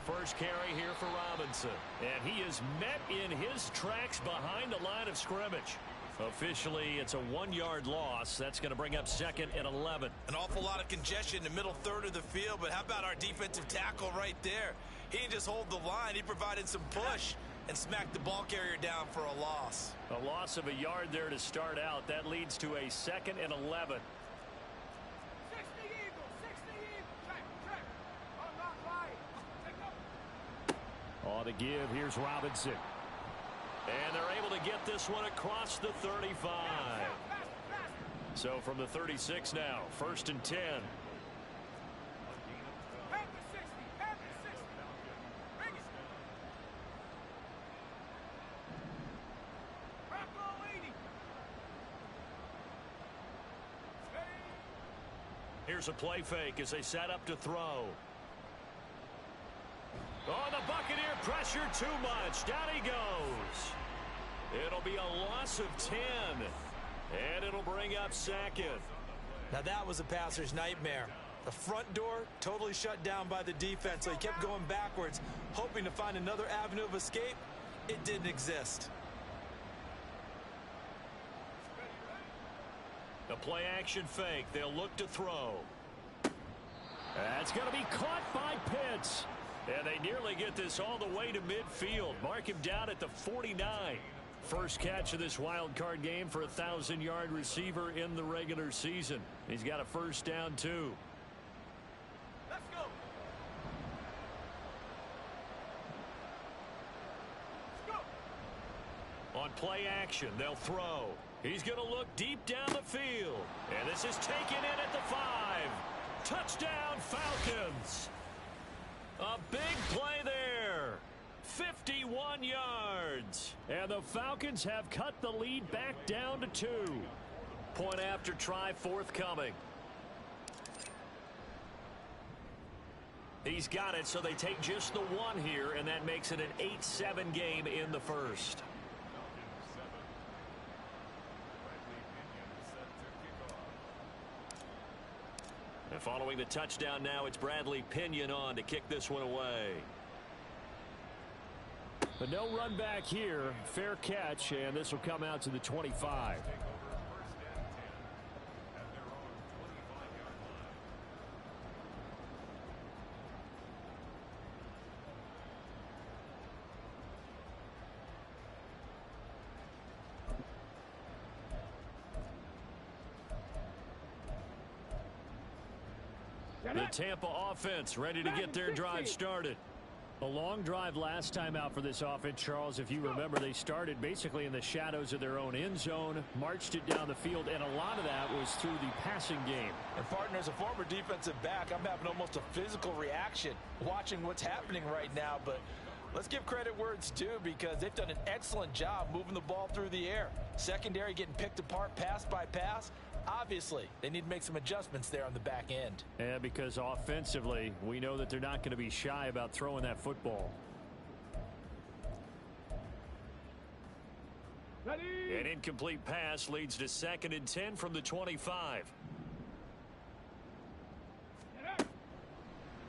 first carry here for Robinson. And he is met in his tracks behind the line of scrimmage. Officially, it's a 1-yard loss. That's going to bring up 2nd and 11. An awful lot of congestion in the middle third of the field, but how about our defensive tackle right there? He didn't just hold the line. He provided some push and smacked the ball carrier down for a loss. A loss of a yard there to start out. That leads to a 2nd and 11. 60 Eagles, 60 Eagles. Check. I'm not right. Take up. On the give, here's Robinson. And they're able to get this one across the 35. So from the 36 now, 1st and 10. Head to 60. Head to 60. Bring it. Rocco 80. Here's a play fake as they set up to throw. Oh, the Buccaneer pressure too much. Down he goes. It'll be a loss of 10. And it'll bring up 2nd. Now that was a passer's nightmare. The front door totally shut down by the defense, so he kept going backwards, hoping to find another avenue of escape. It didn't exist. The play action fake. They'll look to throw. That's going to be caught by Pitts. And they nearly get this all the way to midfield. Mark him down at the 49. First catch of this wild card game for a 1,000-yard receiver in the regular season. He's got a first down, too. Let's go. On play action, they'll throw. He's going to look deep down the field. And this is taken in at the 5. Touchdown, Falcons. A big play there. 51 yards. And the Falcons have cut the lead back down to 2. Point after try forthcoming. He's got it, so they take just the 1 here, and that makes it an 8-7 game in the first. And following the touchdown now, it's Bradley Pinion on to kick this one away. But no run back here. Fair catch, and this will come out to the 25. The Tampa offense ready to get their drive started. A long drive last time out for this offense, Charles. If you remember, they started basically in the shadows of their own end zone, marched it down the field, and a lot of that was through the passing game. And partner, as a former defensive back, I'm having almost a physical reaction watching what's happening right now. But let's give credit where it's due, because they've done an excellent job moving the ball through the air. Secondary getting picked apart pass by pass. Obviously, they need to make some adjustments there on the back end. Yeah, because offensively, we know that they're not going to be shy about throwing that football. Ready. An incomplete pass leads to 2nd and 10 from the 25.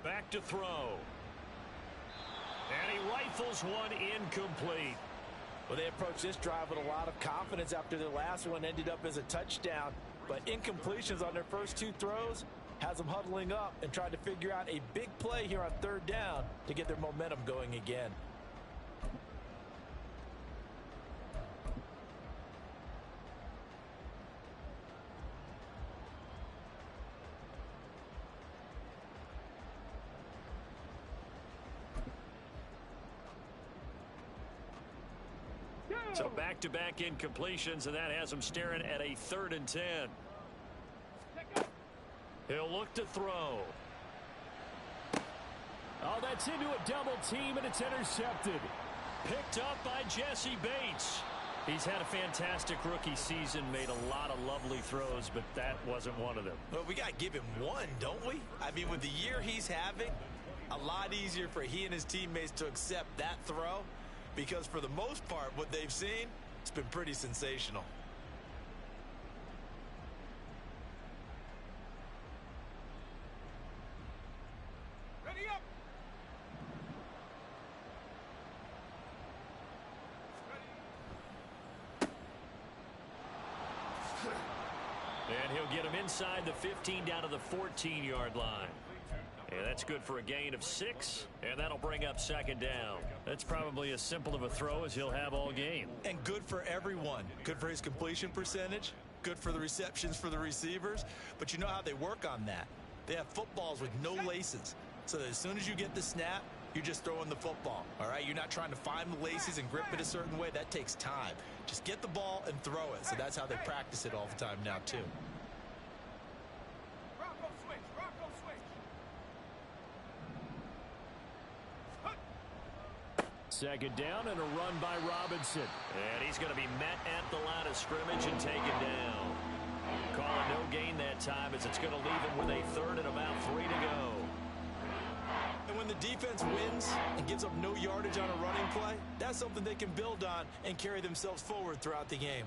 Back to throw. And he rifles one incomplete. Well, they approached this drive with a lot of confidence after their last one ended up as a touchdown. But incompletions on their first 2 throws has them huddling up and trying to figure out a big play here on 3rd down to get their momentum going again. So back-to-back incompletions, and that has him staring at a 3rd and 10. He'll look to throw. Oh, that's into a double team, and it's intercepted. Picked up by Jesse Bates. He's had a fantastic rookie season, made a lot of lovely throws, but that wasn't one of them. Well, we got to give him one, don't we? I mean, with the year he's having, a lot easier for he and his teammates to accept that throw, because for the most part, what they've seen, it's been pretty sensational. Ready up. And he'll get him inside the 15 down to the 14-yard line. And that's good for a gain of 6, and that'll bring up second down. That's probably as simple of a throw as he'll have all game. And good for everyone. Good for his completion percentage. Good for the receptions for the receivers. But you know how they work on that. They have footballs with no laces. So that as soon as you get the snap, you're just throwing the football. All right? You're not trying to find the laces and grip it a certain way. That takes time. Just get the ball and throw it. So that's how they practice it all the time now, too. Rocco switch. Rocco switch. Second down and a run by Robinson. And he's going to be met at the line of scrimmage and taken down. Calling no gain that time as it's going to leave him with a third and about 3 to go. And when the defense wins and gives up no yardage on a running play, that's something they can build on and carry themselves forward throughout the game.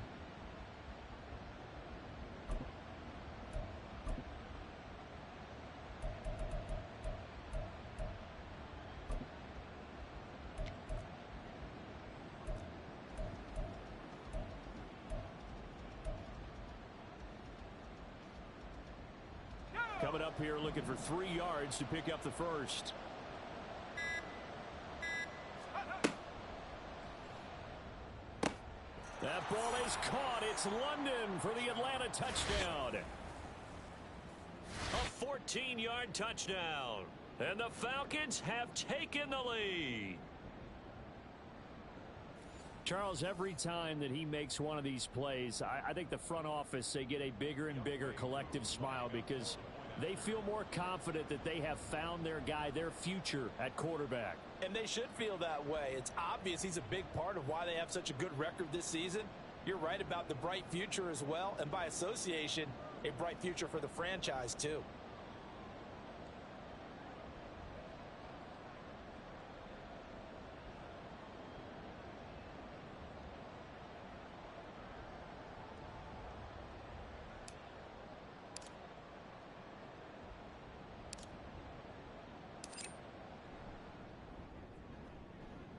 Coming up here looking for 3 yards to pick up the first. That ball is caught. It's London for the Atlanta touchdown. A 14-yard touchdown. And the Falcons have taken the lead. Charles, every time that he makes one of these plays, I think the front office, they get a bigger and bigger collective smile because they feel more confident that they have found their guy, their future at quarterback. And they should feel that way. It's obvious he's a big part of why they have such a good record this season. You're right about the bright future as well, and by association, a bright future for the franchise too.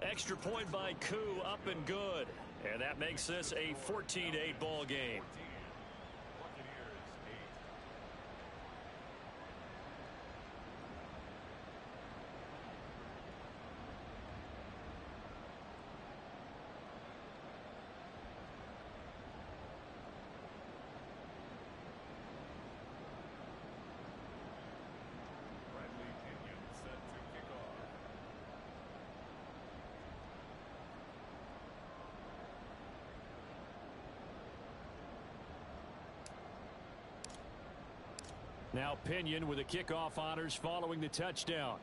Extra point by Koo, up and good. And that makes this a 14-8 ball game. Now Pinion with the kickoff honors following the touchdown.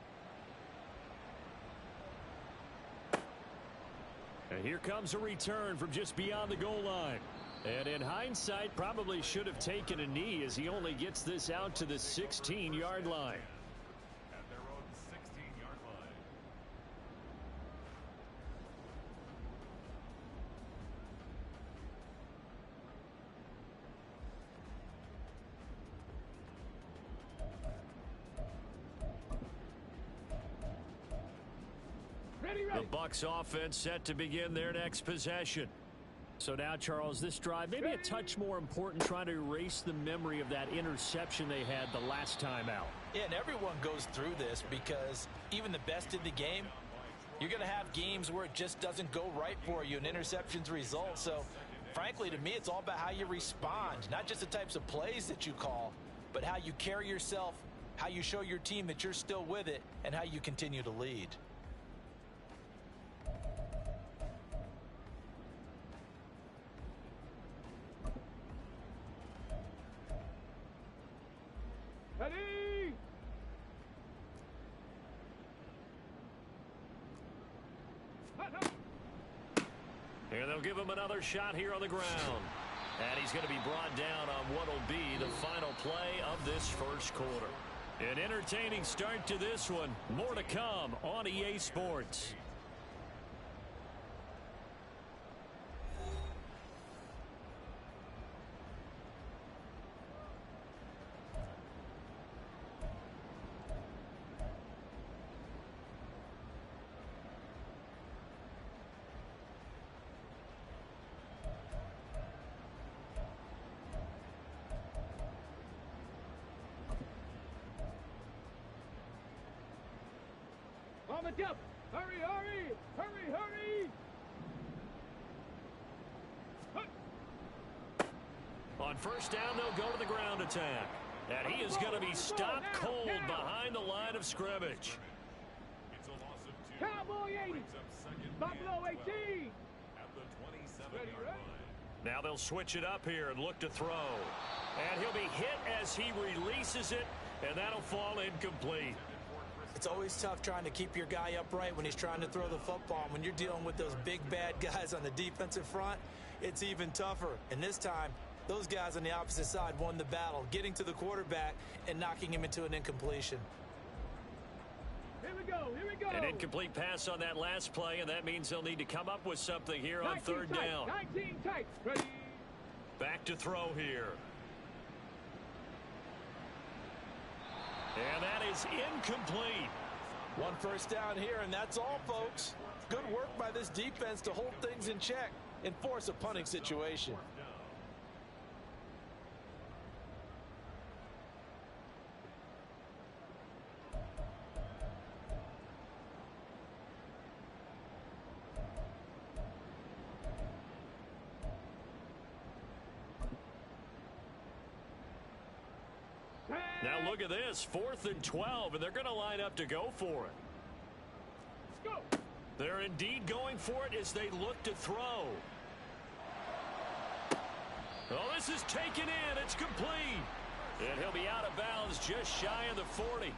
And here comes a return from just beyond the goal line. And in hindsight, probably should have taken a knee as he only gets this out to the 16-yard line. At their own 16-yard line. The Bucs offense set to begin their next possession. So now, Charles, this drive maybe a touch more important, trying to erase the memory of that interception they had the last time out. Yeah, and everyone goes through this because even the best in the game, you're going to have games where it just doesn't go right for you and interceptions result. So, frankly, to me, it's all about how you respond, not just the types of plays that you call, but how you carry yourself, how you show your team that you're still with it, and how you continue to lead. Ready! And they'll give him another shot here on the ground. And he's going to be brought down on what will be the final play of this first quarter. An entertaining start to this one. More to come on EA Sports. the devil. Hurry, hurry, hurry, hurry. On first down, they'll go to the ground attack. And he is going to be stopped cold behind the line of scrimmage. Cowboy 80. Buffalo 18. Now they'll switch it up here and look to throw. And he'll be hit as he releases it, and that'll fall incomplete. It's always tough trying to keep your guy upright when he's trying to throw the football. When you're dealing with those big, bad guys on the defensive front, it's even tougher. And this time, those guys on the opposite side won the battle, getting to the quarterback and knocking him into an incompletion. Here we go, here we go. An incomplete pass on that last play, and that means they'll need to come up with something here on third down. 19 tight. Ready. Back to throw here. And that is incomplete. One first down here, and that's all, folks. Good work by this defense to hold things in check and force a punting situation. Now look at this, 4th and 12, and they're going to line up to go for it. Let's go. They're indeed going for it as they look to throw. Oh, this is taken in. It's complete. And he'll be out of bounds just shy of the 40.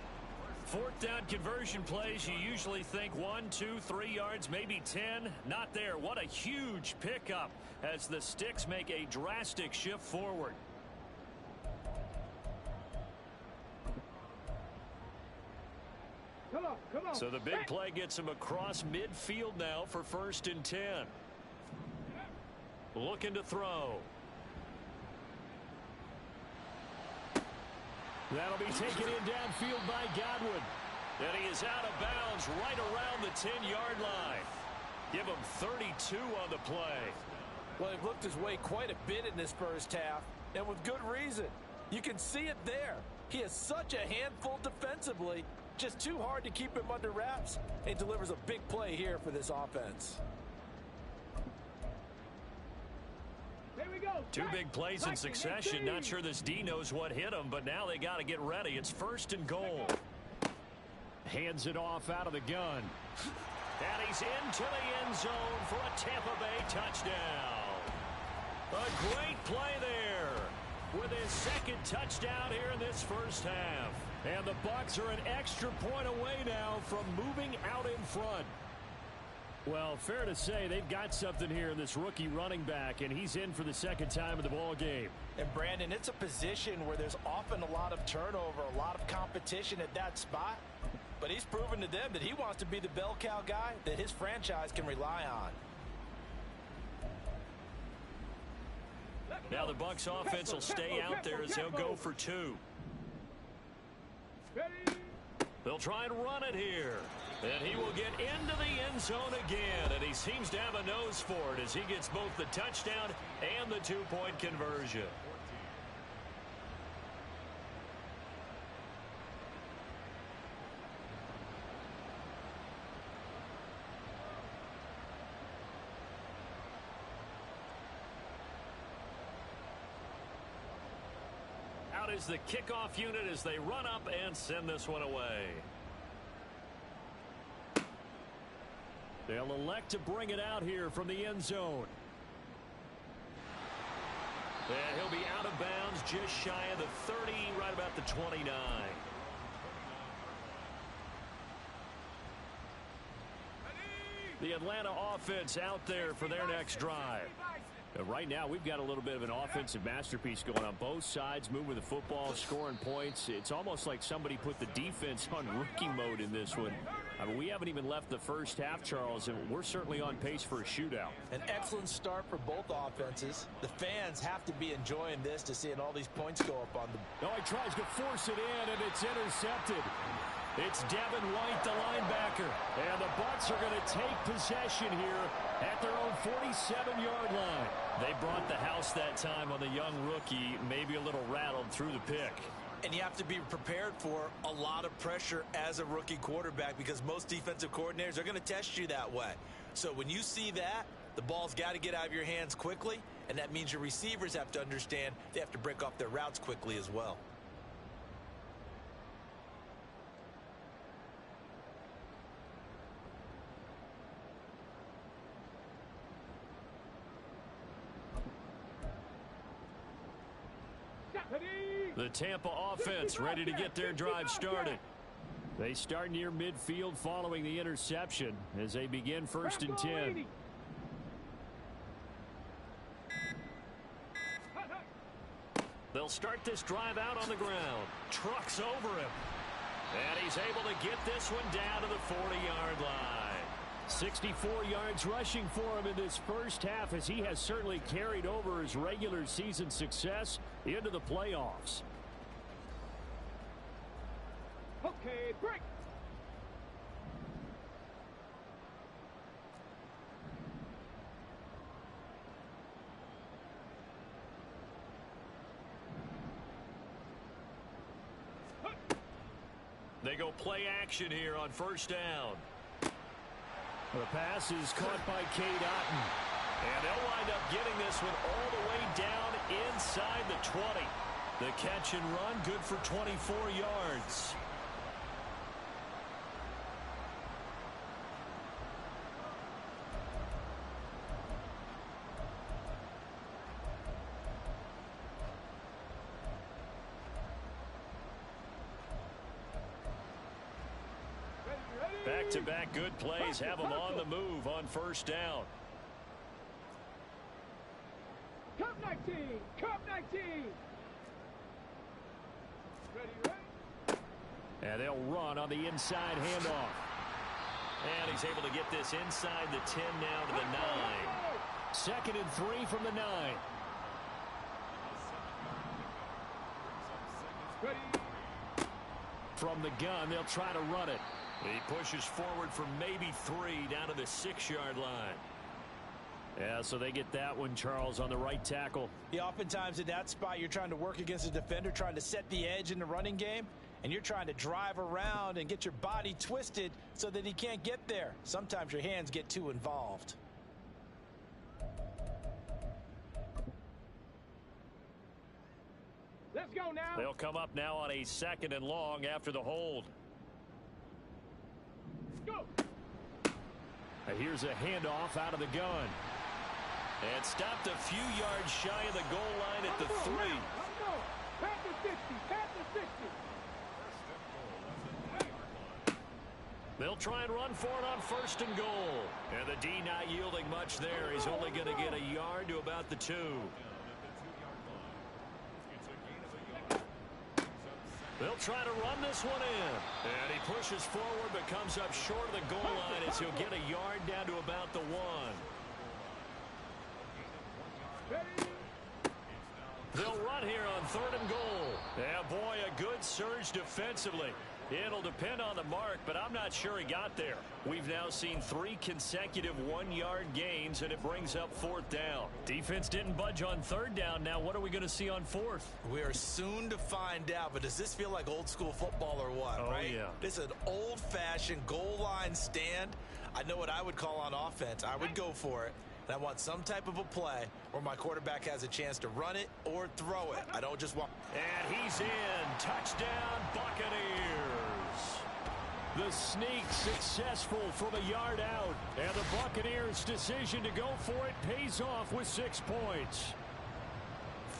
4th down conversion plays, you usually think 1, 2, 3 yards, maybe 10. Not there. What a huge pickup as the Sticks make a drastic shift forward. Come on. So the big play gets him across midfield now for 1st and 10. Looking to throw. That'll be taken in downfield by Godwin. And he is out of bounds right around the 10-yard line. Give him 32 on the play. Well, he looked his way quite a bit in this first half, and with good reason. You can see it there. He is such a handful defensively. Just too hard to keep him under wraps, and delivers a big play here for this offense. Here we go. Two big plays in succession. Not sure this D knows what hit him, but now they got to get ready. It's 1st and goal. Hands it off out of the gun. And he's into the end zone for a Tampa Bay touchdown. A great play there with his 2nd touchdown here in this first half. And the Bucs are an extra point away now from moving out in front. Well, fair to say they've got something here in this rookie running back, and he's in for the 2nd time of the ball game. And Brandon, it's a position where there's often a lot of turnover, a lot of competition at that spot. But he's proven to them that he wants to be the bell cow guy that his franchise can rely on. Now the Bucs offense will stay out there as they'll go for 2. They'll try and run it here. And he will get into the end zone again. And he seems to have a nose for it as he gets both the touchdown and the 2-point conversion. Out is the kickoff unit as they run up and send this one away. They'll elect to bring it out here from the end zone. And he'll be out of bounds just shy of the 30, right about the 29. The Atlanta offense out there for their next drive. Right now, we've got a little bit of an offensive masterpiece going on both sides, moving the football, scoring points. It's almost like somebody put the defense on rookie mode in this one. I mean, we haven't even left the first half, Charles, and we're certainly on pace for a shootout. An excellent start for both offenses. The fans have to be enjoying this to seeing all these points go up on them. No, he tries to force it in, and it's intercepted. It's Devin White, the linebacker. And the Bucs are going to take possession here at their own 47-yard line. They brought the house that time on the young rookie, maybe a little rattled through the pick. And you have to be prepared for a lot of pressure as a rookie quarterback because most defensive coordinators are going to test you that way. So when you see that, the ball's got to get out of your hands quickly, and that means your receivers have to understand they have to break off their routes quickly as well. The Tampa offense ready to get their drive started. They start near midfield following the interception as they begin 1st and 10. They'll start this drive out on the ground. Trucks over him. And he's able to get this one down to the 40-yard line. 64 yards rushing for him in this first half as he has certainly carried over his regular season success into the playoffs. Okay, break. They go play action here on 1st down. The pass is caught by Cade Otton. And they'll wind up getting this one all the way down inside the 20. The catch and run, good for 24 yards. Back-to-back good plays have them on the move on 1st down. Cup 19, Cup 19. Ready. And they'll run on the inside handoff. And he's able to get this inside the 10 now to the 9. 2nd and 3 from the 9. Ready. From the gun, they'll try to run it. He pushes forward for maybe 3 down to the 6-yard line. Yeah, so they get that one, Charles, on the right tackle. Yeah, oftentimes in that spot, you're trying to work against a defender, trying to set the edge in the running game, and you're trying to drive around and get your body twisted so that he can't get there. Sometimes your hands get too involved. Let's go now. They'll come up now on a 2nd and long after the hold. Go. Here's a handoff out of the gun. And stopped a few yards shy of the goal line at the 3. Pat the 60, pat the 60. They'll try and run for it on 1st and goal. And the D not yielding much there. He's only going to get a yard to about the 2. They'll try to run this one in. And he pushes forward but comes up short of the goal line as he'll get a yard down to about the 1. They'll run here on 3rd and goal. Yeah, boy, a good surge defensively. It'll depend on the mark, but I'm not sure he got there. We've now seen 3 consecutive 1-yard gains, and it brings up 4th down. Defense didn't budge on 3rd down. Now what are we going to see on 4th? We are soon to find out, but does this feel like old school football or what, right? Yeah. This is an old-fashioned goal line stand. I know what I would call on offense. I would go for it. And I want some type of a play where my quarterback has a chance to run it or throw it. I don't just want... And he's in. Touchdown, Buccaneers. The sneak successful from a yard out. And the Buccaneers' decision to go for it pays off with 6 points.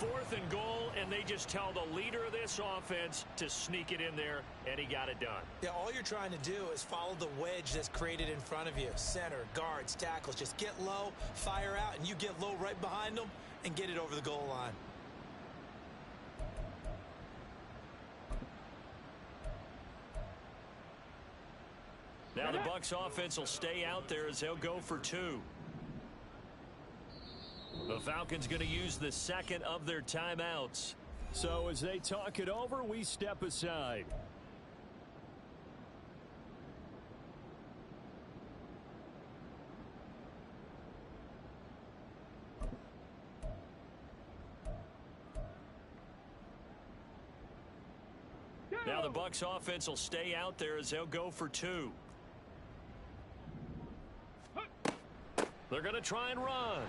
4th and goal, and they just tell the leader of this offense to sneak it in there, and he got it done. Yeah, all you're trying to do is follow the wedge that's created in front of you. Center, guards, tackles. Just get low, fire out, and you get low right behind them and get it over the goal line. Now the Bucs offense will stay out there as they'll go for 2. The Falcons going to use the 2nd of their timeouts. So as they talk it over, we step aside. Now the Bucs offense will stay out there as they'll go for 2. They're going to try and run.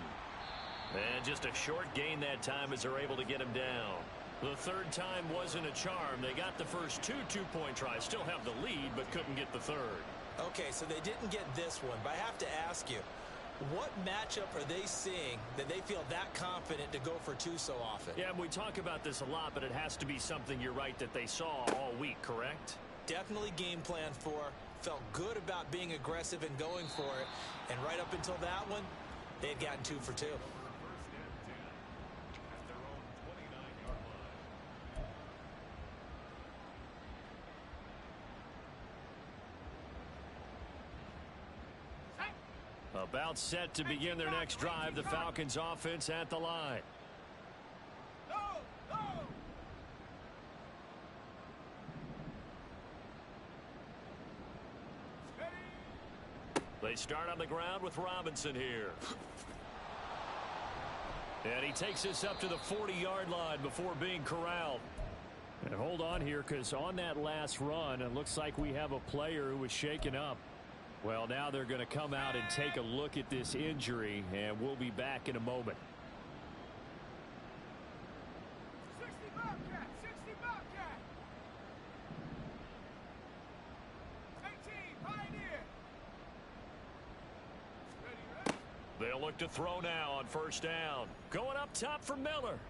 And just a short gain that time as they're able to get him down. The third time wasn't a charm. They got the first 2 two-point tries. Still have the lead, but couldn't get the third. Okay, so they didn't get this one, but I have to ask you, what matchup are they seeing that they feel that confident to go for 2 so often? Yeah, we talk about this a lot, but it has to be something, you're right, that they saw all week, correct? Definitely game plan for, felt good about being aggressive and going for it, and right up until that one, they had gotten 2 for 2. About set to begin their next drive. The Falcons offense at the line. They start on the ground with Robinson here. And he takes this up to the 40-yard line before being corralled. And hold on here, because on that last run, it looks like we have a player who was shaken up. Well, now they're going to come out and take a look at this injury, and we'll be back in a moment. 60 Bobcat, 60 Bobcat. 18 Pioneer. Ready. They'll look to throw now on first down. Going up top for Miller.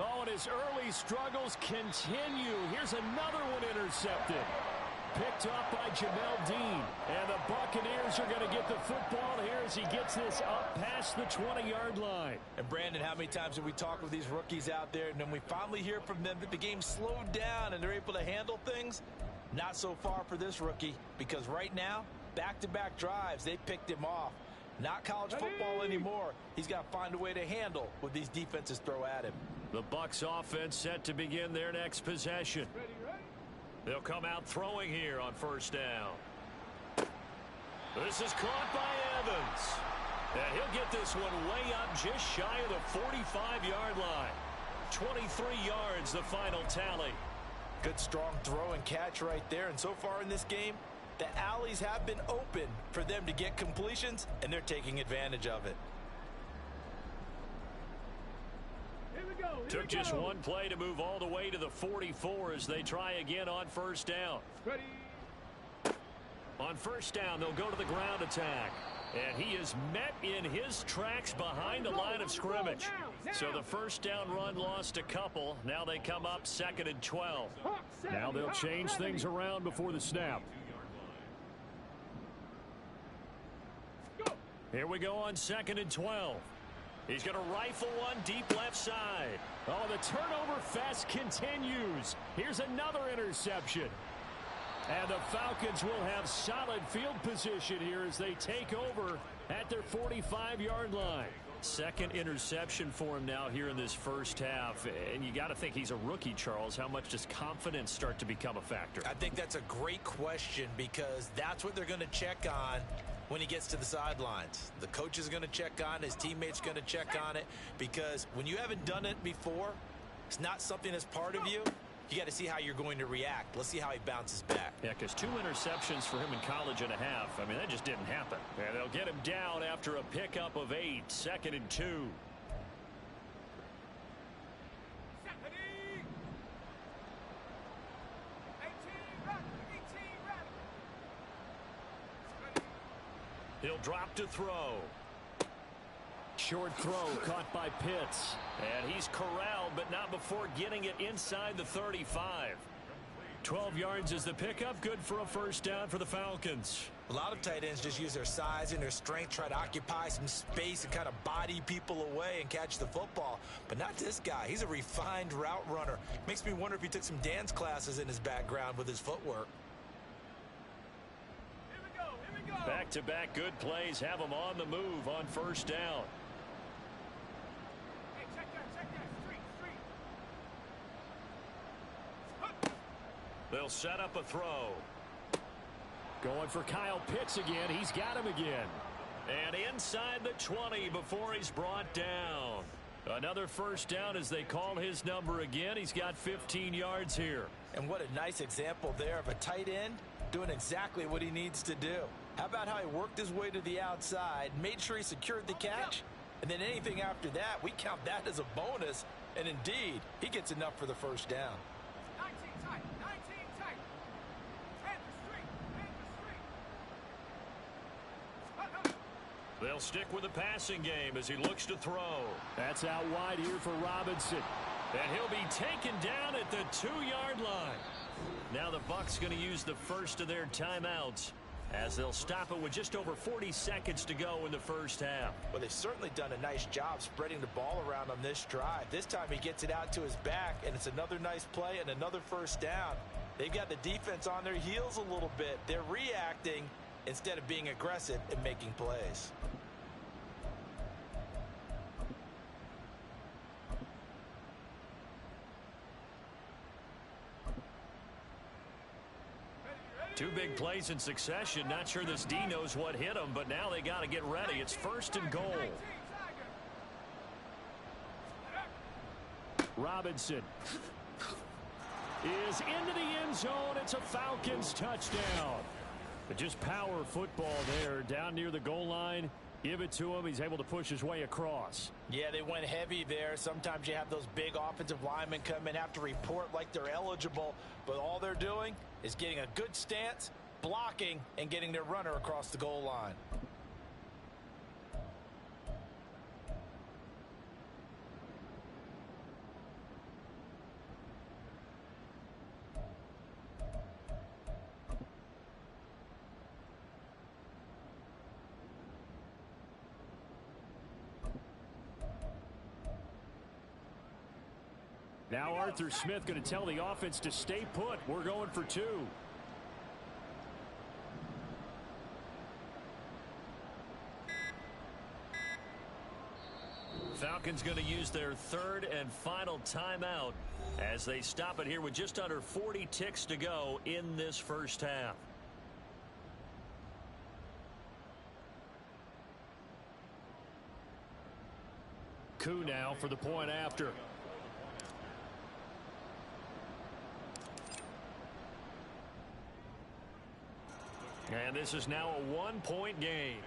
Oh, and his early struggles continue. Here's another one intercepted. Picked up by Jamel Dean. And the Buccaneers are going to get the football here as he gets this up past the 20-yard line. And Brandon, how many times have we talked with these rookies out there, and then we finally hear from them that the game slowed down and they're able to handle things? Not so far for this rookie, because right now, back-to-back drives, they picked him off. Not college football anymore. He's got to find a way to handle what these defenses throw at him. The Bucs offense set to begin their next possession. They'll come out throwing here on first down. This is caught by Evans. And he'll get this one way up just shy of the 45-yard line. 23 yards, the final tally. Good strong throw and catch right there. And so far in this game, the alleys have been open for them to get completions, and they're taking advantage of it. Took just one play to move all the way to the 44 as they try again on first down. Ready. On first down, they'll go to the ground attack. And he is met in his tracks behind the line of scrimmage. So the first down run lost a couple. Now they come up 2nd and 12. Now they'll change things around before the snap. Here we go on 2nd and 12. He's going to rifle one deep left side. Oh, the turnover fest continues. Here's another interception. And the Falcons will have solid field position here as they take over at their 45-yard line. Second interception for him now here in this first half. And you got to think he's a rookie, Charles. How much does confidence start to become a factor? I think that's a great question, because that's what they're going to check on when he gets to the sidelines. The coach is going to check on it. His teammates going to check on it, because when you haven't done it before, it's not something that's part of you. You got to see how you're going to react. Let's see how he bounces back. Yeah, because 2 interceptions for him in college and a half. I mean, that just didn't happen. And they'll get him down after a pickup of 8. 2nd and 2. 18 He'll drop to throw. Short throw caught by Pitts. And he's corralled, but not before getting it inside the 35. 12 yards is the pickup. Good for a first down for the Falcons. A lot of tight ends just use their size and their strength, try to occupy some space and kind of body people away and catch the football. But not this guy. He's a refined route runner. Makes me wonder if he took some dance classes in his background with his footwork. Here we go. Back-to-back good plays have him on the move on first down. Hey, check that. Street. They'll set up a throw. Going for Kyle Pitts again. He's got him again. And inside the 20 before he's brought down. Another first down as they call his number again. He's got 15 yards here. And what a nice example there of a tight end doing exactly what he needs to do. How about how he worked his way to the outside, made sure he secured the catch, and then anything after that, we count that as a bonus. And indeed, he gets enough for the first down. 19 tight, 19 tight. Head the street. They'll stick with the passing game as he looks to throw. That's out wide here for Robinson. And he'll be taken down at the 2-yard line. Now the Bucs going to use the first of their timeouts as they'll stop it with just over 40 seconds to go in the first half. Well, they've certainly done a nice job spreading the ball around on this drive. This time he gets it out to his back, and it's another nice play and another first down. They've got the defense on their heels a little bit. They're reacting instead of being aggressive and making plays. Two big plays in succession. Not sure this D knows what hit him, but now they got to get ready. It's first and goal. Robinson is into the end zone. It's a Falcons touchdown. But just power football there down near the goal line. Give it to him. He's able to push his way across. Yeah, they went heavy there. Sometimes you have those big offensive linemen come in, have to report like they're eligible, but all they're doing is getting a good stance, blocking, and getting their runner across the goal line. Now Arthur Smith going to tell the offense to stay put. We're going for two. Falcons going to use their third and final timeout as they stop it here with just under 40 ticks to go in this first half. Koo now for the point after. And this is now a one-point game.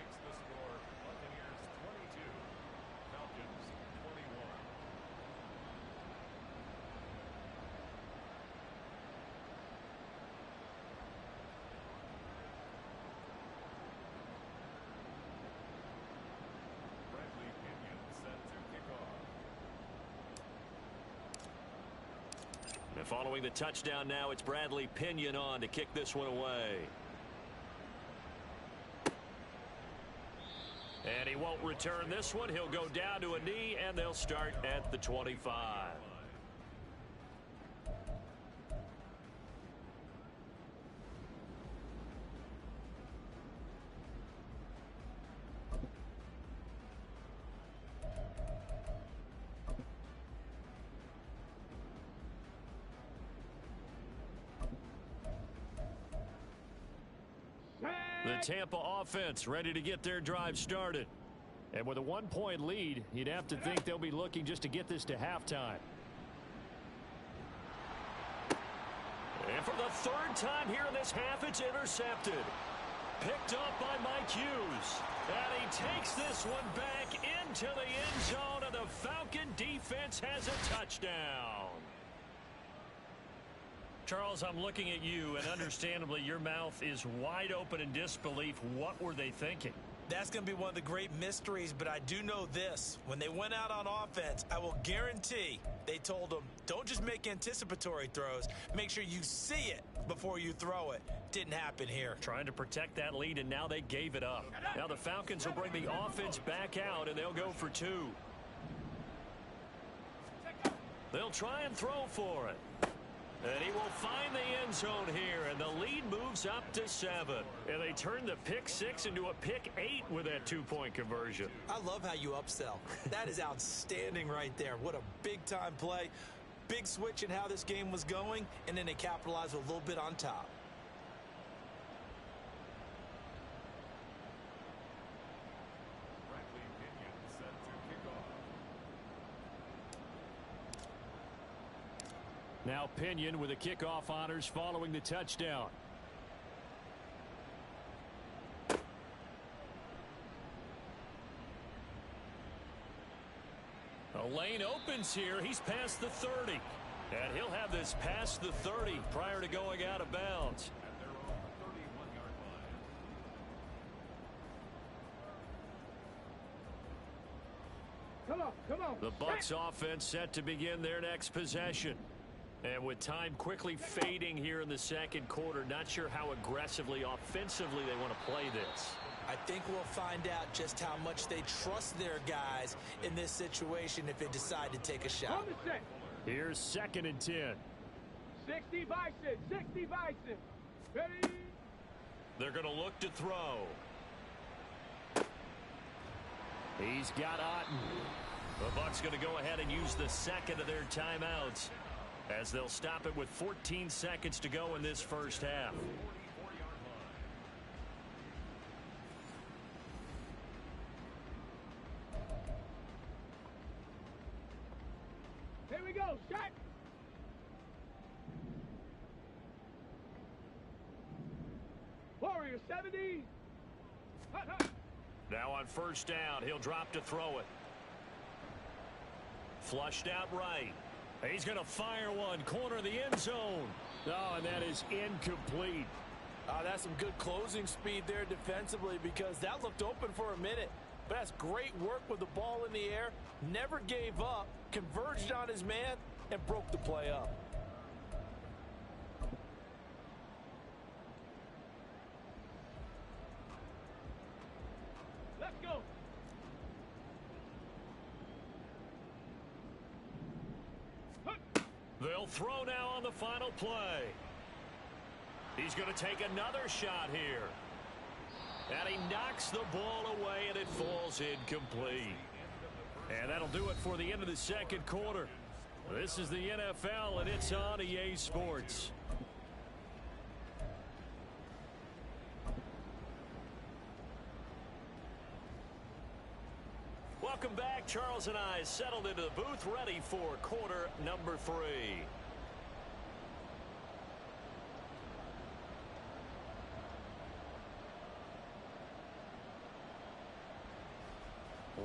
And following the touchdown now, it's Bradley Pinion on to kick this one away. And he won't return this one. He'll go down to a knee, and they'll start at the 25. The Tampa offense ready to get their drive started. And with a one-point lead, you'd have to think they'll be looking just to get this to halftime. And for the third time here in this half, it's intercepted. Picked up by Mike Hughes. And he takes this one back into the end zone, and the Falcon defense has a touchdown. Charles, I'm looking at you, and understandably, your mouth is wide open in disbelief. What were they thinking? That's going to be one of the great mysteries, but I do know this. When they went out on offense, I will guarantee they told them, don't just make anticipatory throws. Make sure you see it before you throw it. Didn't happen here. Trying to protect that lead, and now they gave it up. Now the Falcons will bring the offense back out, and they'll go for two. They'll try and throw for it. And he will find the end zone here, and the lead moves up to 7. And they turn the pick 6 into a pick 8 with that two-point conversion. I love how you upsell. That is outstanding right there. What a big-time play. Big switch in how this game was going, and then they capitalized a little bit on top. Now Pinion with the kickoff honors following the touchdown. A lane opens here. He's past the 30. And he'll have this past the 30 prior to going out of bounds. Come on. The Bucs offense set to begin their next possession. And with time quickly fading here in the second quarter, not sure how aggressively, offensively they want to play this. I think we'll find out just how much they trust their guys in this situation if they decide to take a shot. On the set. Here's 2nd and 10. 60 Bison. Ready? They're going to look to throw. He's got Otten. The Bucs going to go ahead and use the second of their timeouts as they'll stop it with 14 seconds to go in this first half. Here we go. Shot. Warrior 70. Hut. Now on first down, he'll drop to throw it. Flushed out right. He's going to fire one, corner of the end zone. Oh, and that is incomplete. That's some good closing speed there defensively because that looked open for a minute. But that's great work with the ball in the air. Never gave up, converged on his man, and broke the play up. Let's go. They'll throw now on the final play. He's going to take another shot here. And he knocks the ball away, and it falls incomplete. And that'll do it for the end of the second quarter. This is the NFL, and it's on EA Sports. Welcome back. Charles and I settled into the booth, ready for quarter number 3.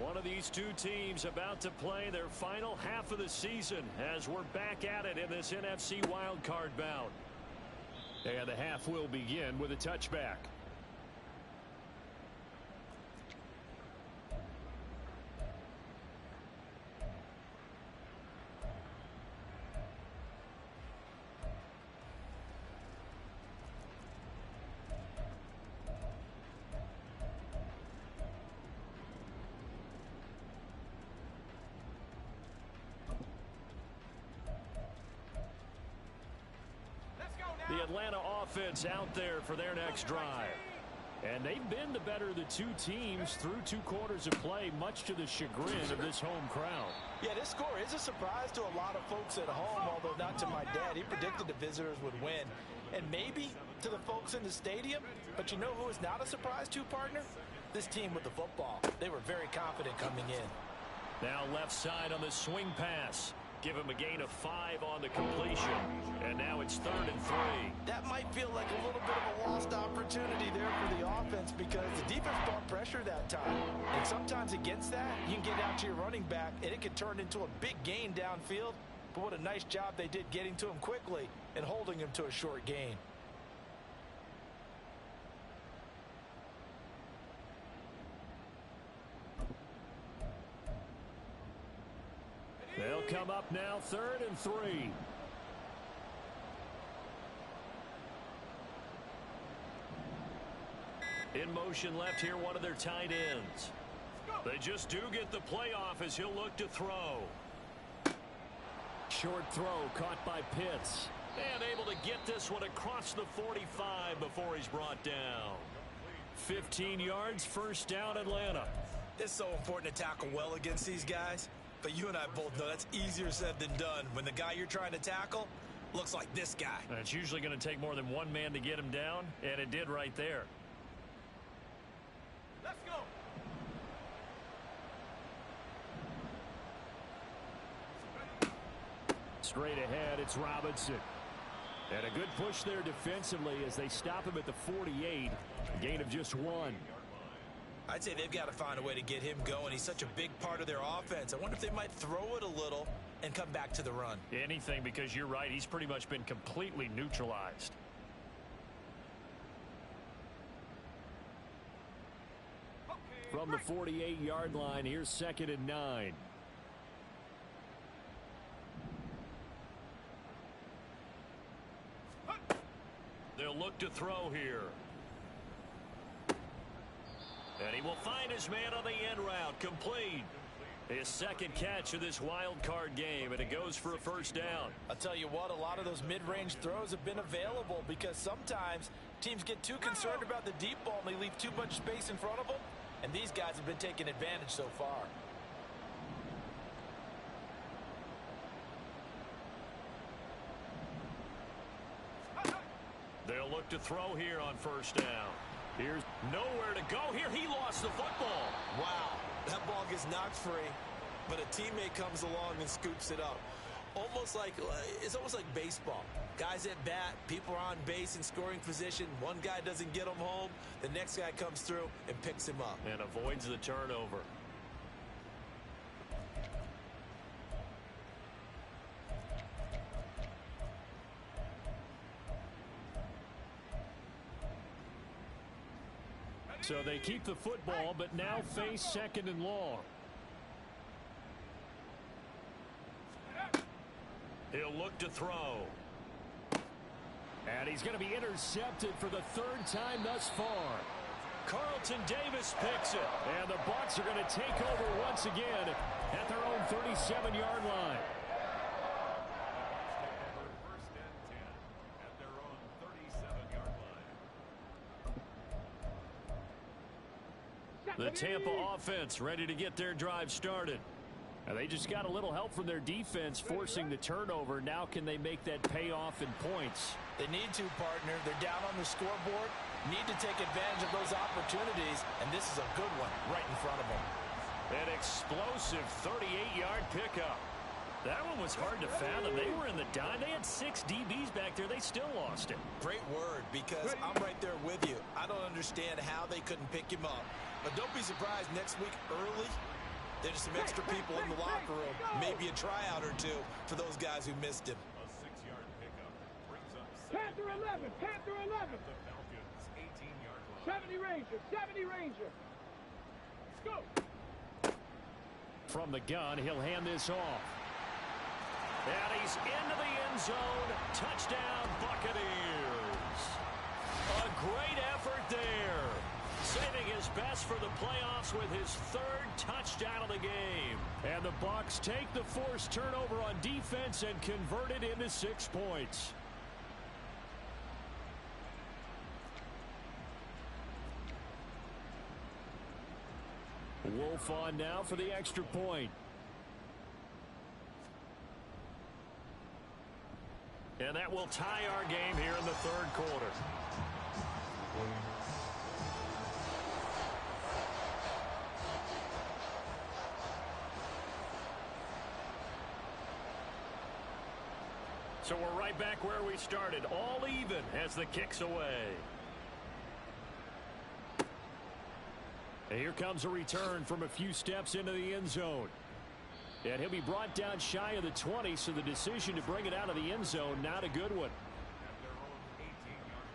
One of these two teams about to play their final half of the season as we're back at it in this NFC wildcard bout. And the half will begin with a touchback. The Atlanta offense out there for their next drive. And they've been the better of the two teams through 2 quarters of play, much to the chagrin of this home crowd. Yeah, this score is a surprise to a lot of folks at home, although not to my dad. He predicted the visitors would win. And maybe to the folks in the stadium. But you know who is not a surprise to, partner? This team with the football. They were very confident coming in. Now left side on the swing pass. Give him a gain of 5 on the completion. And now it's 3rd and 3. That might feel like a little bit of a lost opportunity there for the offense because the defense brought pressure that time. And sometimes against that, you can get out to your running back, and it can turn into a big gain downfield. But what a nice job they did getting to him quickly and holding him to a short gain. They'll come up now 3rd and 3. In motion left here, one of their tight ends. They just do get the playoff as he'll look to throw. Short throw caught by Pitts. And able to get this one across the 45 before he's brought down. 15 yards, first down, Atlanta. It's so important to tackle well against these guys. But you and I both know that's easier said than done when the guy you're trying to tackle looks like this guy. And it's usually going to take more than one man to get him down, and it did right there. Let's go. Straight ahead, it's Robinson. And a good push there defensively as they stop him at the 48. Gain of just 1. I'd say they've got to find a way to get him going. He's such a big part of their offense. I wonder if they might throw it a little and come back to the run. Anything, because you're right. He's pretty much been completely neutralized. From the 48-yard line, here's 2nd and 9. They'll look to throw here. And he will find his man on the end route. Complete. His second catch of this wild card game, and it goes for a first down. I'll tell you what, a lot of those mid-range throws have been available because sometimes teams get too concerned about the deep ball and they leave too much space in front of them. And these guys have been taking advantage so far. They'll look to throw here on first down. Here's nowhere to go here. He lost the football. Wow, that ball gets knocked free, but a teammate comes along and scoops it up. It's almost like baseball. Guys at bat, people are on base in scoring position. One guy doesn't get him home. The next guy comes through and picks him up. And avoids the turnover. So they keep the football, but now face 2nd and long. He'll look to throw. And he's going to be intercepted for the 3rd time thus far. Carlton Davis picks it. And the Bucs are going to take over once again at their own 37-yard line. The Tampa offense ready to get their drive started. And they just got a little help from their defense forcing the turnover. Now can they make that pay off in points? They need to, partner. They're down on the scoreboard. Need to take advantage of those opportunities. And this is a good one right in front of them. An explosive 38-yard pickup. That one was hard to fathom. They were in the dime. They had 6 DBs back there. They still lost it. Great word, because I'm right there with you. I don't understand how they couldn't pick him up. But don't be surprised next week early, there's some extra people in the locker room. Maybe a tryout or two for those guys who missed him. A 6-yard pickup brings up Panther 11, Panther 11. The Falcons 18-yard line. 70 Ranger, 70 Ranger. Let's go. From the gun, he'll hand this off. And he's into the end zone. Touchdown, Buccaneers. A great effort there. Saving his best for the playoffs with his 3rd touchdown of the game. And the Bucs take the forced turnover on defense and convert it into 6 points. Wolf on now for the extra point. And that will tie our game here in the 3rd quarter. So we're right back where we started, all even as the kick's away. And here comes a return from a few steps into the end zone. And he'll be brought down shy of the 20, so the decision to bring it out of the end zone, not a good one. At their own 18-yard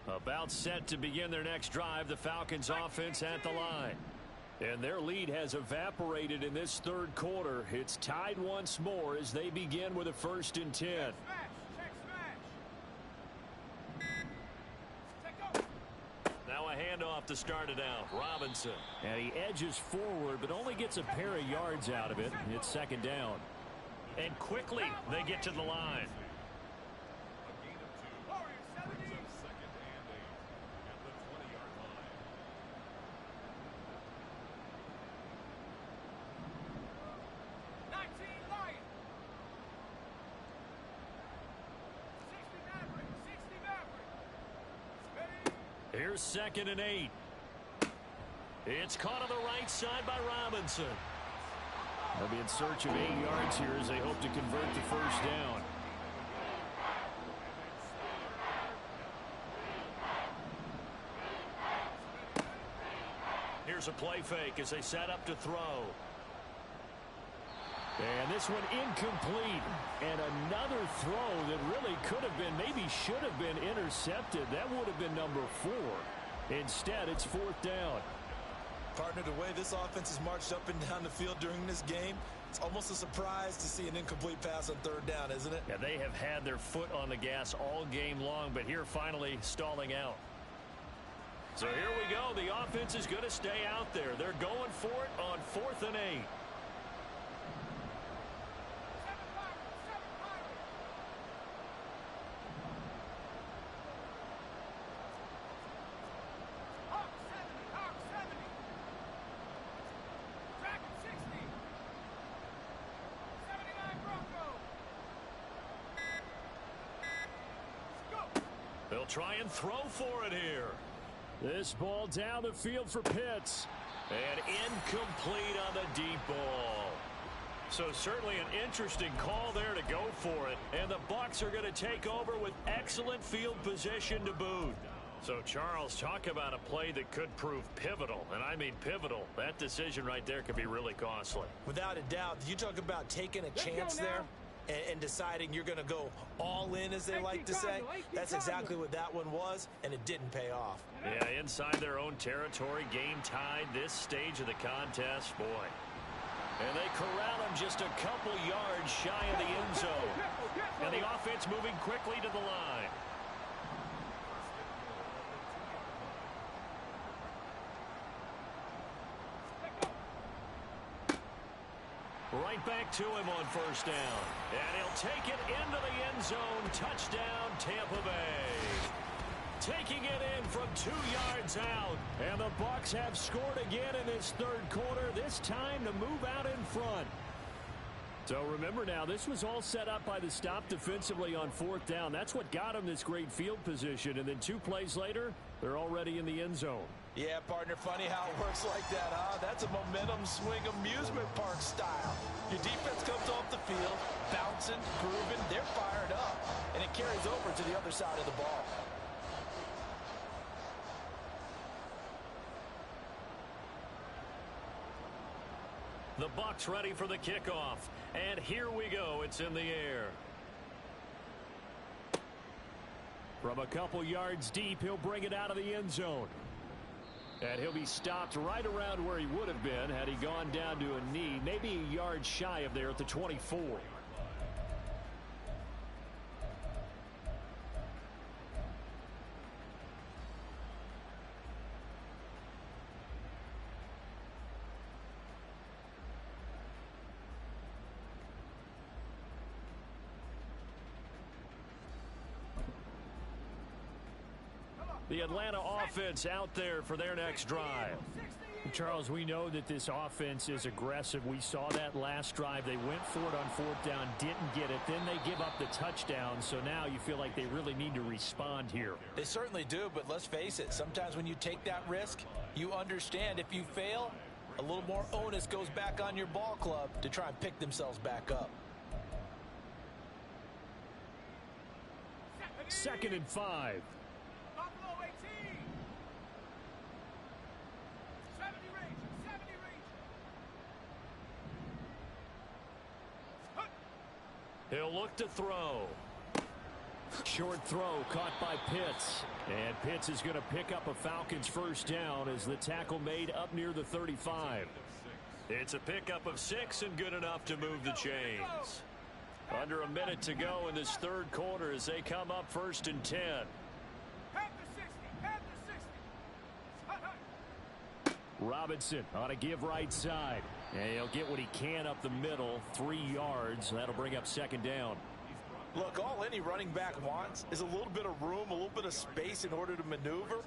About set to begin their next drive, the Falcons offense at the line. And their lead has evaporated in this 3rd quarter. It's tied once more as they begin with a 1st and 10. Check smash. Take go. Now a handoff to start it out. Robinson. And he edges forward, but only gets a pair of yards out of it. It's 2nd down. And quickly they get to the line. Warriors 70. Here's 2nd and 8. It's caught on the right side by Robinson. They'll be in search of 8 yards here as they hope to convert the first down. Here's a play fake as they set up to throw. And this one incomplete. And another throw that really could have been, maybe should have been intercepted. That would have been number 4. Instead, it's 4th down. Partner, the way this offense has marched up and down the field during this game, it's almost a surprise to see an incomplete pass on 3rd down, isn't it? Yeah, they have had their foot on the gas all game long, but here finally stalling out. So here we go. The offense is going to stay out there. They're going for it on 4th and 8. They'll try and throw for it here. This ball down the field for Pitts. And incomplete on the deep ball. So certainly an interesting call there to go for it. And the Bucs are going to take over with excellent field position to boot. So, Charles, talk about a play that could prove pivotal. And I mean pivotal. That decision right there could be really costly. Without a doubt. You talk about taking a chance there and deciding you're going to go all in, as they like to say. That's exactly what that one was, and it didn't pay off. Yeah, inside their own territory, game tied this stage of the contest. Boy. And they corral him just a couple yards shy of the end zone. And the offense moving quickly to the line. Right back to him on 1st down. And he'll take it into the end zone. Touchdown, Tampa Bay. Taking it in from 2 yards out. And the Bucs have scored again in this 3rd quarter. This time to move out in front. So remember now, this was all set up by the stop defensively on 4th down. That's what got them this great field position. And then 2 plays later, they're already in the end zone. Yeah, partner, funny how it works like that, huh? That's a momentum swing amusement park style. Your defense comes off the field, bouncing, grooving, they're fired up, and it carries over to the other side of the ball. The Bucs ready for the kickoff. And here we go. It's in the air. From a couple yards deep, he'll bring it out of the end zone. And he'll be stopped right around where he would have been had he gone down to a knee, maybe a yard shy of there at the 24. The Atlanta offense out there for their next drive. Charles, we know that this offense is aggressive. We saw that last drive. They went for it on 4th down, didn't get it. Then they give up the touchdown. So now you feel like they really need to respond here. They certainly do, but let's face it. Sometimes when you take that risk, you understand if you fail, a little more onus goes back on your ball club to try and pick themselves back up. 2nd and 5. He'll look to throw. Short throw caught by Pitts. And Pitts is going to pick up a Falcons 1st down as the tackle made up near the 35. It's a pickup of 6 and good enough to move the chains. Under a minute to go in this 3rd quarter as they come up 1st and 10. Robinson on a give right side. And he'll get what he can up the middle, 3 yards. That'll bring up 2nd down. Look, all any running back wants is a little bit of room, a little bit of space in order to maneuver.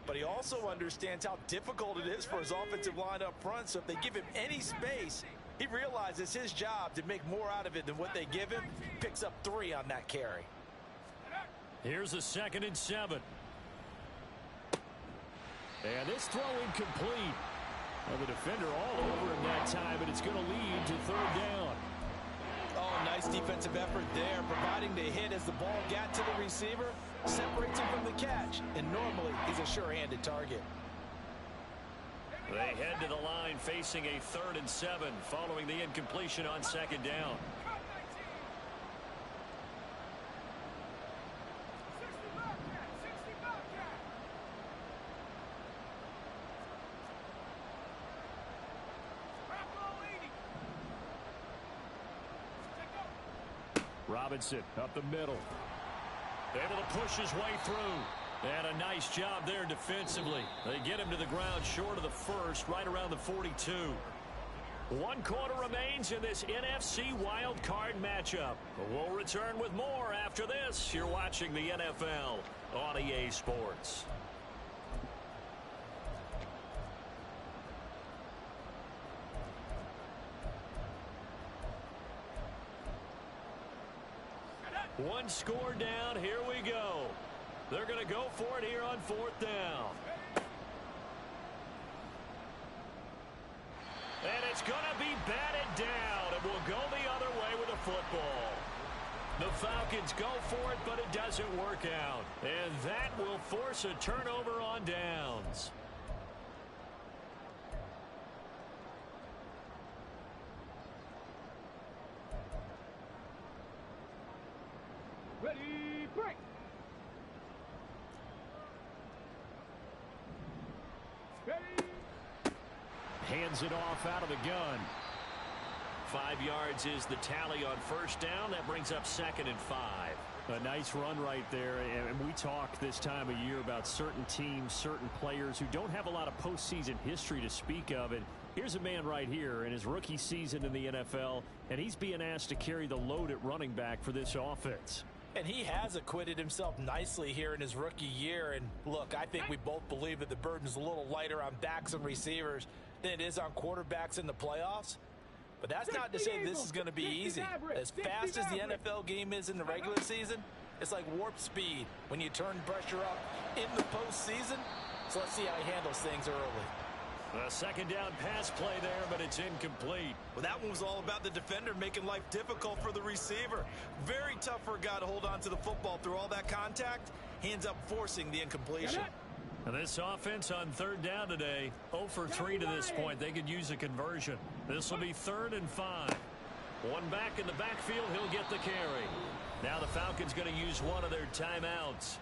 But he also understands how difficult it is for his offensive line up front. So if they give him any space, he realizes his job to make more out of it than what they give him. Picks up 3 on that carry. Here's a 2nd and 7. And this throw incomplete. Well, the defender all over him that time, and it's going to lead to third down. Oh, nice defensive effort there, providing the hit as the ball got to the receiver, separates him from the catch, and normally he's a sure-handed target. They head to the line facing a 3rd and 7 following the incompletion on 2nd down. Robinson up the middle. Able to push his way through. And a nice job there defensively. They get him to the ground short of the first, right around the 42. 1 quarter remains in this NFC Wild Card matchup. We'll return with more after this. You're watching the NFL on EA Sports. One score down. Here we go. They're going to go for it here on 4th down. And it's going to be batted down. It will go the other way with a football. The Falcons go for it, but it doesn't work out. And that will force a turnover on downs. Ready, break. Hands it off out of the gun. 5 yards is the tally on 1st down. That brings up 2nd and 5. A nice run right there, and we talk this time of year about certain teams, certain players who don't have a lot of postseason history to speak of. And here's a man right here in his rookie season in the NFL, and he's being asked to carry the load at running back for this offense. And he has acquitted himself nicely here in his rookie year. And look, I think we both believe that the burden's a little lighter on backs and receivers than it is on quarterbacks in the playoffs. But that's not to say this is going to be easy. As fast as the NFL game is in the regular season, it's like warp speed when you turn pressure up in the postseason. So let's see how he handles things early. A 2nd down pass play there, but it's incomplete. Well, that one was all about the defender making life difficult for the receiver. Very tough for a guy to hold on to the football through all that contact. He ends up forcing the incompletion. This offense on 3rd down today, 0 for 3 to this point. They could use a conversion. This will be 3rd and 5. One back in the backfield, he'll get the carry. Now the Falcons going to use one of their timeouts.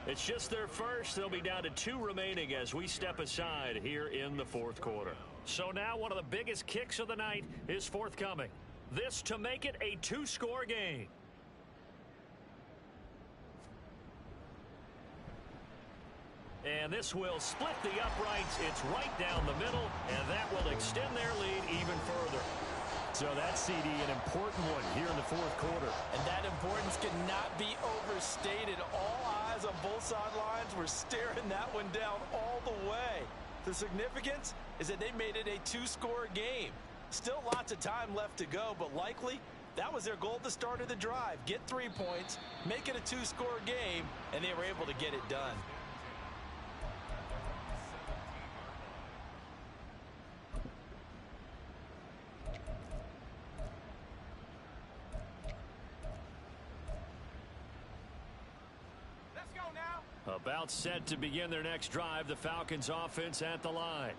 It's just their first. They'll be down to 2 remaining as we step aside here in the 4th quarter. So now one of the biggest kicks of the night is forthcoming. This to make it a 2-score game. And this will split the uprights. It's right down the middle, and that will extend their lead even further. So that's, CD, an important one here in the 4th quarter. And that importance cannot be overstated. All eyes on both sidelines were staring that one down all the way. The significance is that they made it a 2-score game. Still lots of time left to go, but likely that was their goal at the start of the drive. Get 3 points, make it a 2-score game, and they were able to get it done. About set to begin their next drive, the Falcons offense at the line.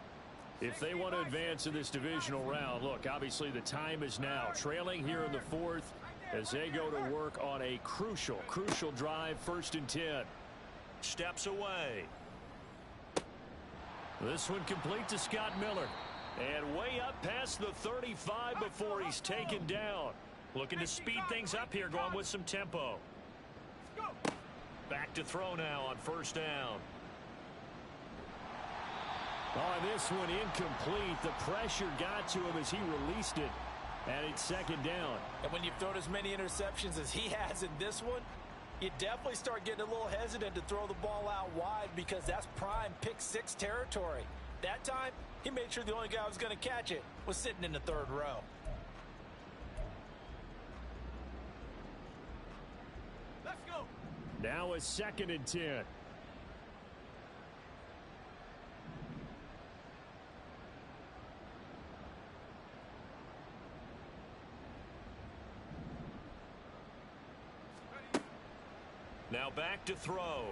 If they want to advance in this divisional round, look, obviously the time is now. Trailing here in the 4th as they go to work on a crucial drive, 1st and 10. Steps away. This one complete to Scott Miller. And way up past the 35 before he's taken down. Looking to speed things up here, going with some tempo. Back to throw now on 1st down. Oh, this one incomplete. The pressure got to him as he released it. And it's 2nd down. And when you've thrown as many interceptions as he has in this one, you definitely start getting a little hesitant to throw the ball out wide because that's prime pick 6 territory. That time, he made sure the only guy who was going to catch it was sitting in the 3rd row. Now a 2nd and 10. Now back to throw.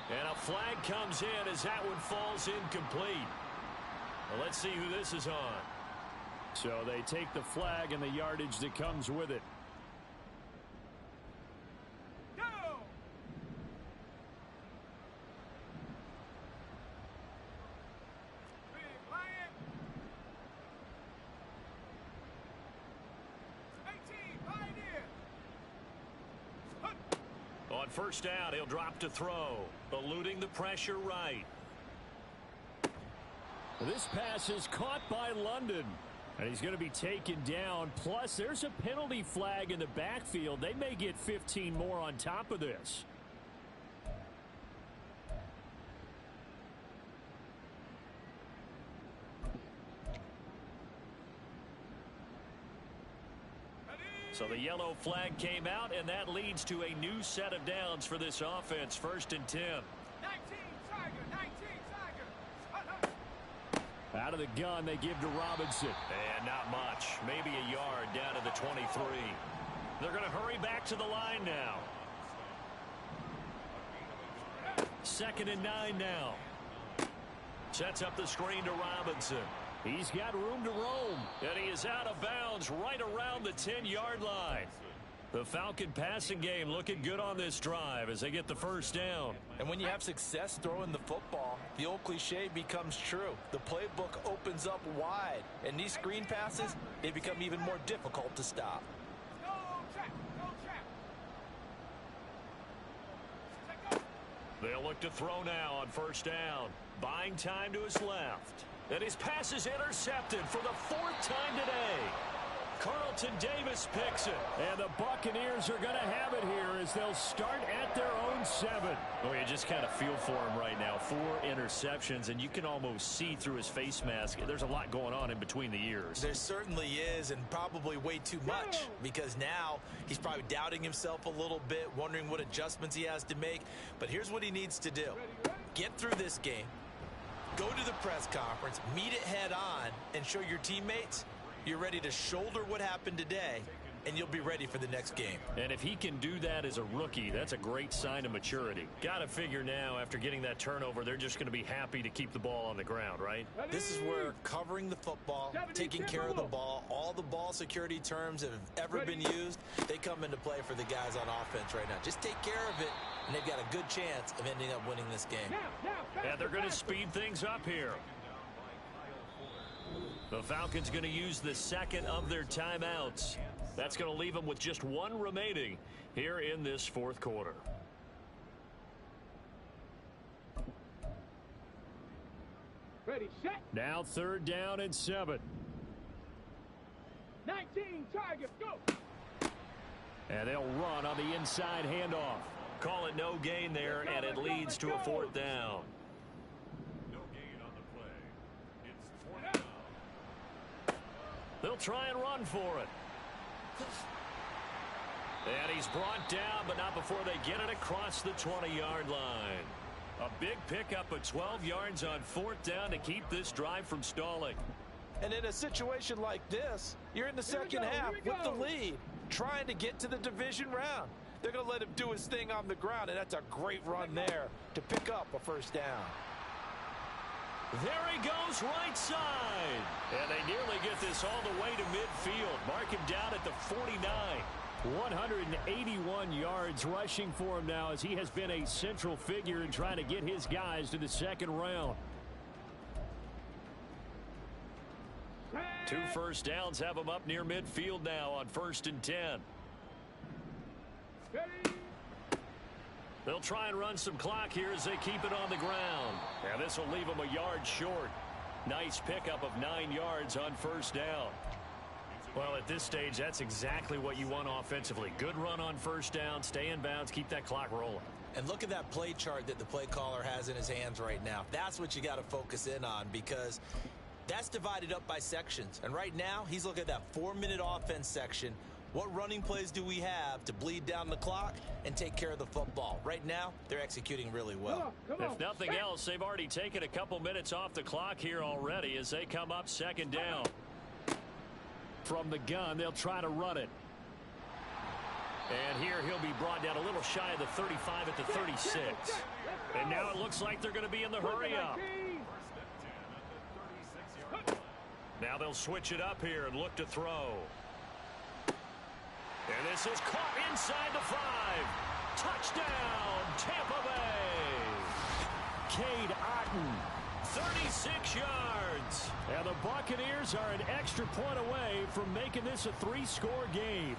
And a flag comes in as that one falls incomplete. Well, let's see who this is on. So they take the flag and the yardage that comes with it. Go! Big Lion. 18, Pioneer. On first down, he'll drop to throw. Eluding the pressure right. This pass is caught by London. And he's going to be taken down. Plus, there's a penalty flag in the backfield. They may get 15 more on top of this. So the yellow flag came out, and that leads to a new set of downs for this offense. 1st and 10. 19, Tiger. 19, Tiger. Out of the gun, they give to Robinson. And not much. Maybe a yard down to the 23. They're going to hurry back to the line now. 2nd and 9 now. Sets up the screen to Robinson. He's got room to roam. And he is out of bounds right around the 10-yard line. The Falcon passing game looking good on this drive as they get the first down. And when you have success throwing the football, the old cliche becomes true. The playbook opens up wide, and these screen passes, they become even more difficult to stop. No trap. No trap. They'll look to throw now on first down. Buying time to his left. And his pass is intercepted for the 4th time today. Carlton Davis picks it. And the Buccaneers are going to have it here as they'll start at their own 7. Oh, you just kind of feel for him right now. 4 interceptions, and you can almost see through his face mask. There's a lot going on in between the ears. There certainly is, and probably way too much, because now he's probably doubting himself a little bit, wondering what adjustments he has to make. But here's what he needs to do. Get through this game, go to the press conference, meet it head on, and show your teammates you're ready to shoulder what happened today, and you'll be ready for the next game. And if he can do that as a rookie, that's a great sign of maturity. Got to figure now, after getting that turnover, they're just going to be happy to keep the ball on the ground, right? This is where covering the football, taking care of the ball, all the ball security terms that have ever been used, they come into play for the guys on offense right now. Just take care of it, and they've got a good chance of ending up winning this game. And they're going to speed things up here. The Falcons going to use the 2nd of their timeouts. That's going to leave them with just 1 remaining here in this 4th quarter. Ready, set. Now 3rd down and 7. 19, Tiger. Go. And they'll run on the inside handoff. Call it no gain there, and it leads to a 4th down. They'll try and run for it. And he's brought down, but not before they get it across the 20-yard line. A big pickup of 12 yards on 4th down to keep this drive from stalling. And in a situation like this, you're in the second half with the lead, trying to get to the division round. They're going to let him do his thing on the ground, and that's a great run there to pick up a first down. There he goes right side. And they nearly get this all the way to midfield. Mark him down at the 49. 181 yards rushing for him now as he has been a central figure in trying to get his guys to the 2nd round. 2 first downs have him up near midfield now on 1st and 10. Ready. They'll try and run some clock here as they keep it on the ground. And this will leave them a yard short. Nice pickup of 9 yards on 1st down. Well, at this stage, that's exactly what you want offensively. Good run on 1st down, stay in bounds, keep that clock rolling. And look at that play chart that the play caller has in his hands right now. That's what you got to focus in on, because that's divided up by sections. And right now, he's looking at that 4-minute offense section. What running plays do we have to bleed down the clock and take care of the football? Right now, they're executing really well. Come on. If nothing else, they've already taken a couple minutes off the clock here already as they come up 2nd down. From the gun, they'll try to run it. And here he'll be brought down a little shy of the 35 at the 36. And now it looks like they're going to be in the hurry up. Now they'll switch it up here and look to throw. And this is caught inside the 5. Touchdown, Tampa Bay. Cade Otton, 36 yards. And the Buccaneers are an extra point away from making this a 3-score game.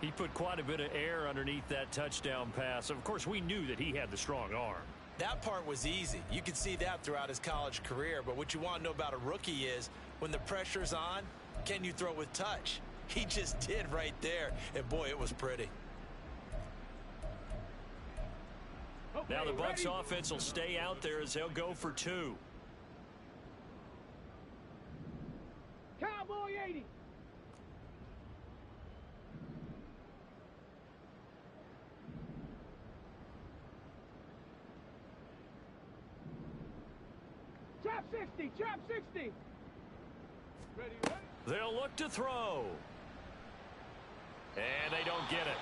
He put quite a bit of air underneath that touchdown pass. Of course, we knew that he had the strong arm. That part was easy. You could see that throughout his college career. But what you want to know about a rookie is when the pressure's on, can you throw with touch? He just did right there. And, boy, it was pretty. Now the Bucs offense will stay out there as they'll go for 2. Cowboy 80. Trap 60, trap 60. Ready. They'll look to throw. And they don't get it.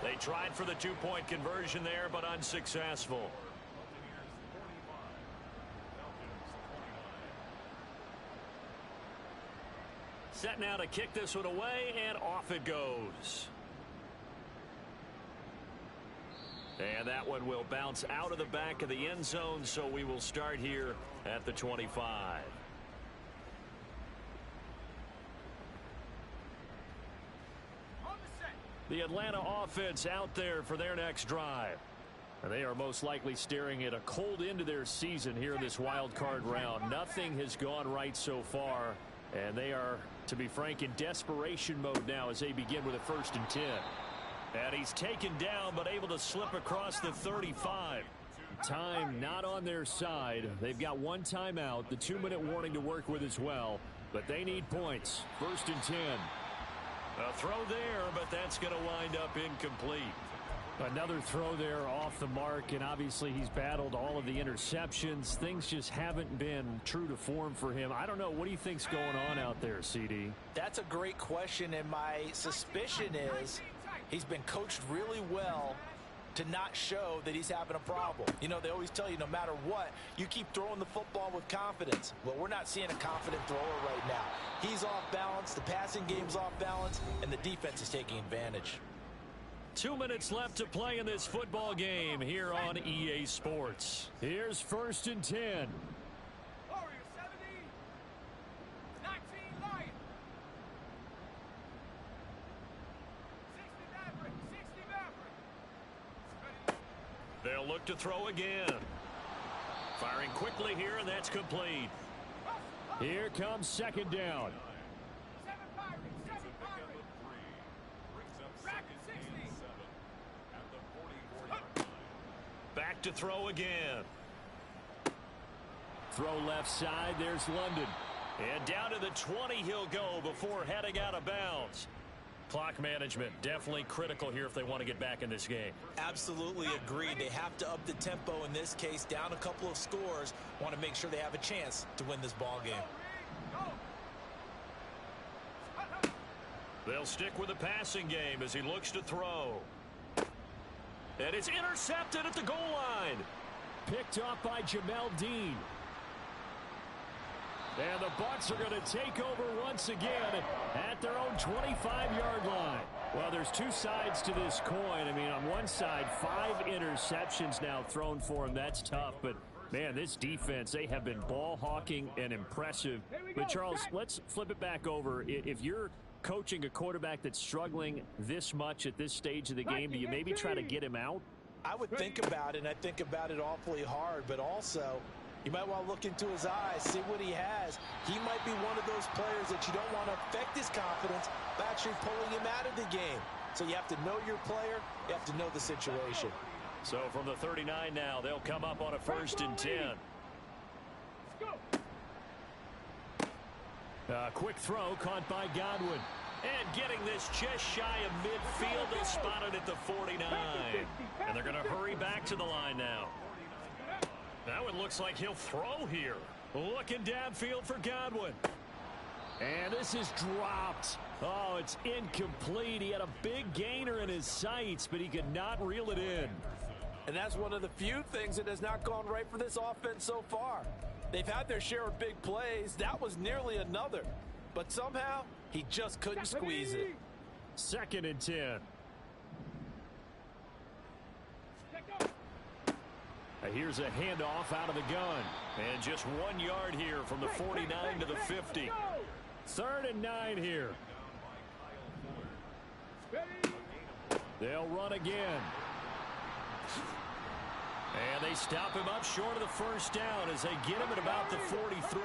They tried for the 2-point conversion there, but unsuccessful. Set now to kick this one away, and off it goes. And that one will bounce out of the back of the end zone, so we will start here at the 25. The Atlanta offense out there for their next drive. And they are most likely staring at a cold end to their season here in this wild card round. Nothing has gone right so far. And they are, to be frank, in desperation mode now as they begin with a 1st and 10. And he's taken down but able to slip across the 35. Time not on their side. They've got 1 timeout, the 2-minute warning to work with as well. But they need points. 1st and 10. A throw there, but that's going to wind up incomplete. Another throw there off the mark, and obviously he's battled all of the interceptions. Things just haven't been true to form for him. I don't know. What do you think's going on out there, CD? That's a great question, and my suspicion is he's been coached really well to not show that he's having a problem. You know, they always tell you no matter what, you keep throwing the football with confidence. Well, we're not seeing a confident thrower right now. He's off balance, the passing game's off balance, and the defense is taking advantage. 2 minutes left to play in this football game here on EA Sports. Here's 1st and 10. Warriors 70. 19 Lions. 60 Maverick. 60 Maverick. They'll look to throw again. Firing quickly here, and that's complete. Here comes 2nd down. 7 Pirates. 7 Pirates. Rack 60. Back to throw again. Throw left side. There's London. And down to the 20 he'll go before heading out of bounds. Clock management definitely critical here if they want to get back in this game. Absolutely agreed. They have to up the tempo in this case, down a couple of scores. Want to make sure they have a chance to win this ball game. They'll stick with the passing game as he looks to throw. And it's intercepted at the goal line. Picked up by Jamel Dean. And the Bucs are going to take over once again at their own 25-yard line. Well, there's 2 sides to this coin. I mean, on one side, 5 interceptions now thrown for him. That's tough. But, man, this defense, they have been ball hawking and impressive. But, Charles, let's flip it back over. If you're coaching a quarterback that's struggling this much at this stage of the game, do you maybe try to get him out? I would think about it, and I think about it awfully hard, but also you might want to look into his eyes, see what he has. He might be one of those players that you don't want to affect his confidence by actually pulling him out of the game. So you have to know your player. You have to know the situation. So from the 39 now, they'll come up on a 1st and 10. Quick throw caught by Godwin. And getting this just shy of midfield, they spotted at the 49. And they're going to hurry back to the line now. That one looks like he'll throw here. Looking downfield for Godwin. And this is dropped. Oh, it's incomplete. He had a big gainer in his sights, but he could not reel it in. And that's one of the few things that has not gone right for this offense so far. They've had their share of big plays. That was nearly another. But somehow, he just couldn't squeeze it. 2nd and 10. Here's a handoff out of the gun. And just 1 yard here from the 49 to the 50. 3rd and 9 here. They'll run again. And they stop him up short of the first down as they get him at about the 43.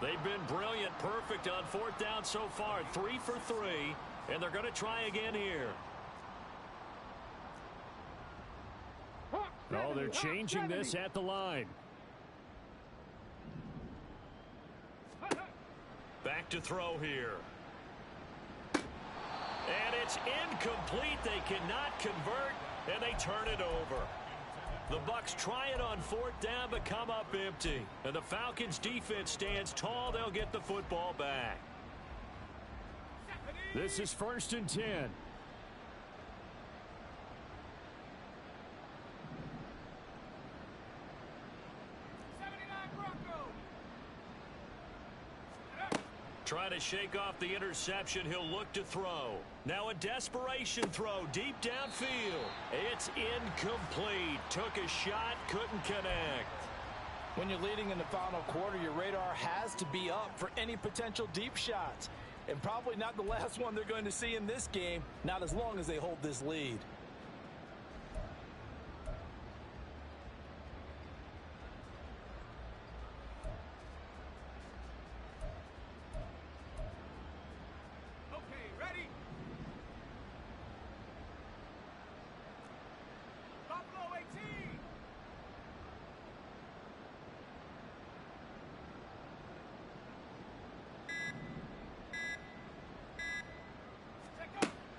They've been brilliant, perfect on 4th down so far. 3 for 3, and they're going to try again here. Oh, they're changing this at the line. Back to throw here. And it's incomplete. They cannot convert, and they turn it over. The Bucs try it on 4th down, but come up empty. And the Falcons defense stands tall. They'll get the football back. This is 1st and 10. Trying to shake off the interception. He'll look to throw. Now a desperation throw deep downfield. It's incomplete. Took a shot, couldn't connect. When you're leading in the final quarter, your radar has to be up for any potential deep shots. And probably not the last one they're going to see in this game, not as long as they hold this lead.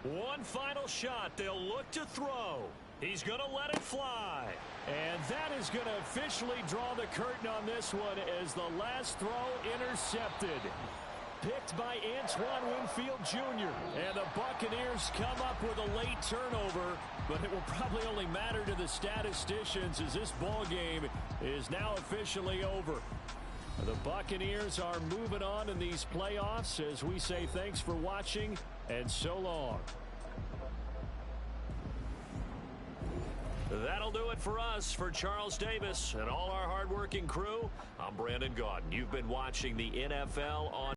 One final shot. They'll look to throw. He's going to let it fly. And that is going to officially draw the curtain on this one as the last throw intercepted. Picked by Antoine Winfield Jr. And the Buccaneers come up with a late turnover, but it will probably only matter to the statisticians as this ball game is now officially over. The Buccaneers are moving on in these playoffs as we say thanks for watching and so long. That'll do it for us. For Charles Davis and all our hardworking crew, I'm Brandon Gaudin. You've been watching the NFL on